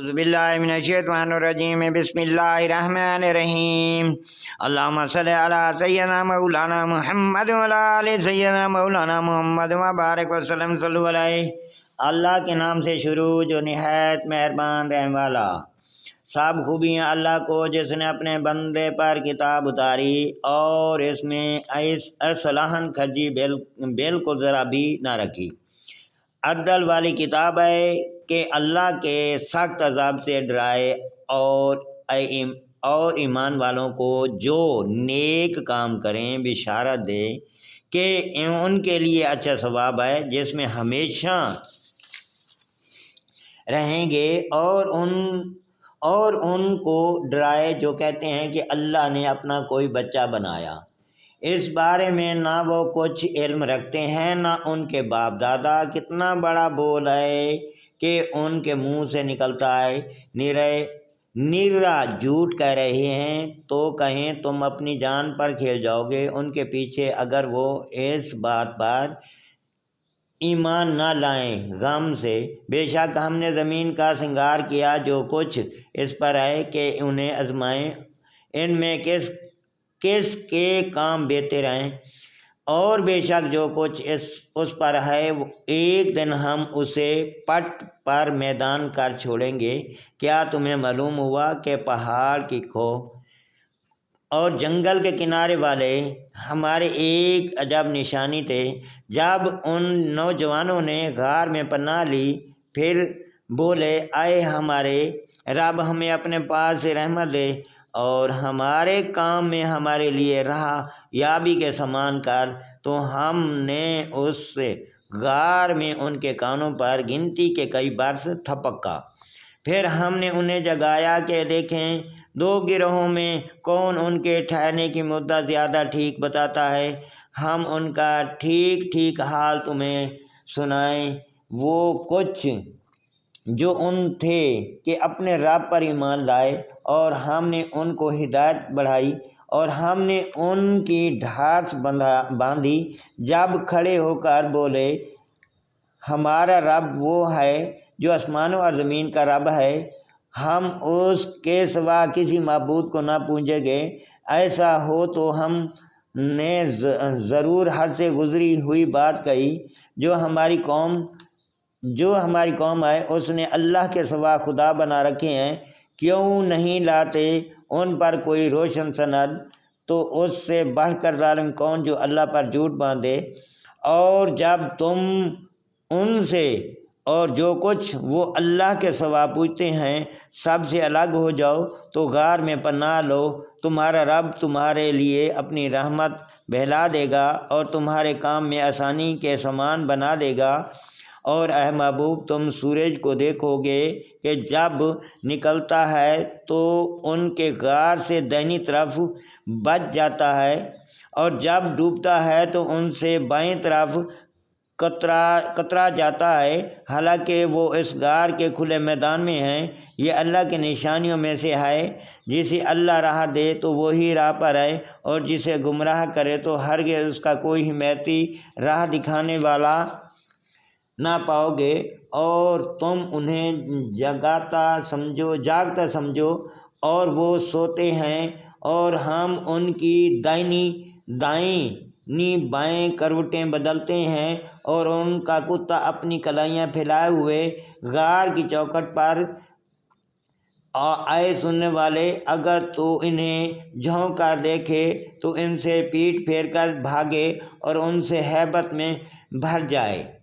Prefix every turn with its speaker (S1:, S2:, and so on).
S1: बिल्लाहि मिनश्शैतानिर्रजीम बिस्मिल्लाहिर्रहमानिर्रहीम अल्लाहुम्मा सल्लि अला सय्यिदना मौलाना मुहम्मद व अला आलि सय्यिदना मौलाना मुहम्मद व बारिक वसल्लम सल्लल्लाहु अलैहि। अल्लाह के नाम से शुरू जो निहायत मेहरबान रहने वाला। सब खूबियाँ अल्लाह को जिसने अपने बंदे पर किताब उतारी और इसमें असलाहन खर्जी बिल्कुल ज़रा भी ना रखी। अद्दल वाली किताब है कि अल्लाह के सख्त अजाब से डराए और ईमान वालों को जो नेक काम करें बिशारत दे कि उनके लिए अच्छा सवाब है जिसमें हमेशा रहेंगे, और उनको डराए जो कहते हैं कि अल्लाह ने अपना कोई बच्चा बनाया। इस बारे में ना वो कुछ इल्म रखते हैं ना उनके बाप दादा। कितना बड़ा बोल है कि उनके मुंह से निकलता है। निरा झूठ कह रहे हैं तो कहें तुम अपनी जान पर खेल जाओगे उनके पीछे अगर वो इस बात पर ईमान ना लाएं गम से। बेशक हमने ज़मीन का श्रृंगार किया जो कुछ इस पर है कि उन्हें आजमाएं इनमें किस के काम बेहतर रहें, और बेशक जो कुछ उस पर है एक दिन हम उसे पट पर मैदान कर छोड़ेंगे। क्या तुम्हें मालूम हुआ कि पहाड़ की खो और जंगल के किनारे वाले हमारे एक अजब निशानी थे। जब उन नौजवानों ने गार में पनाह ली फिर बोले, आए हमारे रब हमें अपने पास से रहमत दे और हमारे काम में हमारे लिए राह याबी के समान कर। तो हमने उस गार में उनके कानों पर गिनती के कई बरस थपका। फिर हमने उन्हें जगाया कि देखें दो गिरोहों में कौन उनके ठहरने की मुद्दत ज़्यादा ठीक बताता है। हम उनका ठीक ठीक हाल तुम्हें सुनाएं। वो कुछ जो उन थे कि अपने रब पर ईमान लाए और हमने उनको हिदायत बढ़ाई और हमने उनकी ढाढ़ बांधी जब खड़े होकर बोले, हमारा रब वो है जो आसमानों और ज़मीन का रब है, हम उसके सिवा किसी माबूद को ना पूजेंगे। ऐसा हो तो हमने ज़रूर हद से गुजरी हुई बात कही। जो हमारी कौम है उसने अल्लाह के सिवा खुदा बना रखे हैं। क्यों नहीं लाते उन पर कोई रोशन सनद। तो उससे बढ़कर जालिम कौन जो अल्लाह पर झूठ बांधे। और जब तुम उनसे और जो कुछ वो अल्लाह के सिवा पूछते हैं सबसे अलग हो जाओ तो गार में पनाह लो। तुम्हारा रब तुम्हारे लिए अपनी रहमत बहला देगा और तुम्हारे काम में आसानी के समान बना देगा। और ऐ महबूब तुम सूरज को देखोगे कि जब निकलता है तो उनके गार से दाहिनी तरफ बच जाता है और जब डूबता है तो उनसे बाईं तरफ कतरा जाता है। हालांकि वो इस गार के खुले मैदान में हैं। ये अल्लाह की निशानियों में से है। जिसे अल्लाह राह दे तो वही राह पर है और जिसे गुमराह करे तो हरगिज़ उसका कोई हिमायती राह दिखाने वाला ना पाओगे। और तुम उन्हें जागता समझो और वो सोते हैं और हम उनकी दाईं बाएं करवटें बदलते हैं और उनका कुत्ता अपनी कलाइयाँ फैलाए हुए गार की चौखट पर आए। सुनने वाले अगर तो इन्हें झोंक कर देखे तो इनसे पीठ फेर कर भागे और उनसे हैबत में भर जाए।